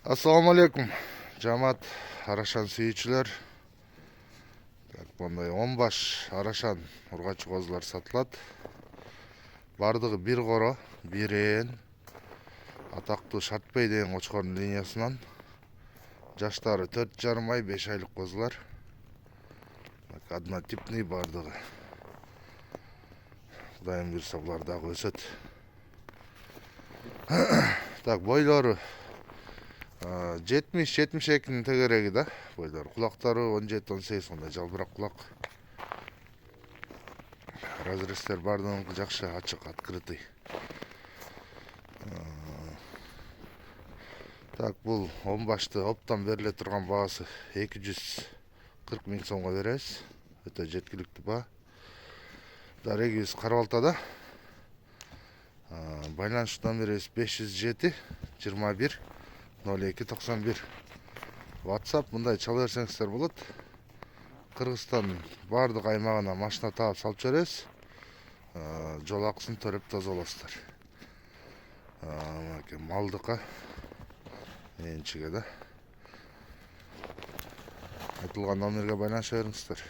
Assalamu alaikum. Жамат арашан сүйүүчүлөр. Мындай 10 баш арашан ургач козулар сатылат. Бардыгы бир коро, бир ээн. Атактуу Шартбей деген кочкордун линиясынан. Жаштары 4,5 ай, 5 айлык козулар. Однотипный бардыгы. Кудайым буйрса булар дагы өсөт. Так, бойлору 70-72 тегереги да, бойлор. Кулактары 17-18 сондай жалбырак кулак. Разрестер бардыгы жакшы, ачык, открытый. Так, бул 10 башты оптан бериле турган баасы 240 миң сомго беребиз. Өтө жеткиликтүү баа. Дарегибиз Карабалтада. Байланыш номерибиз 507 21 02 91. WhatsApp мындай чала берсеңиздер болот. Кыргызстан бардык аймагына машина таап салып жиберебиз. Жол акысын төлөп тозолосуздар. Малдыкка энчиге да. Айтылган номерге байланыша бериңиздер.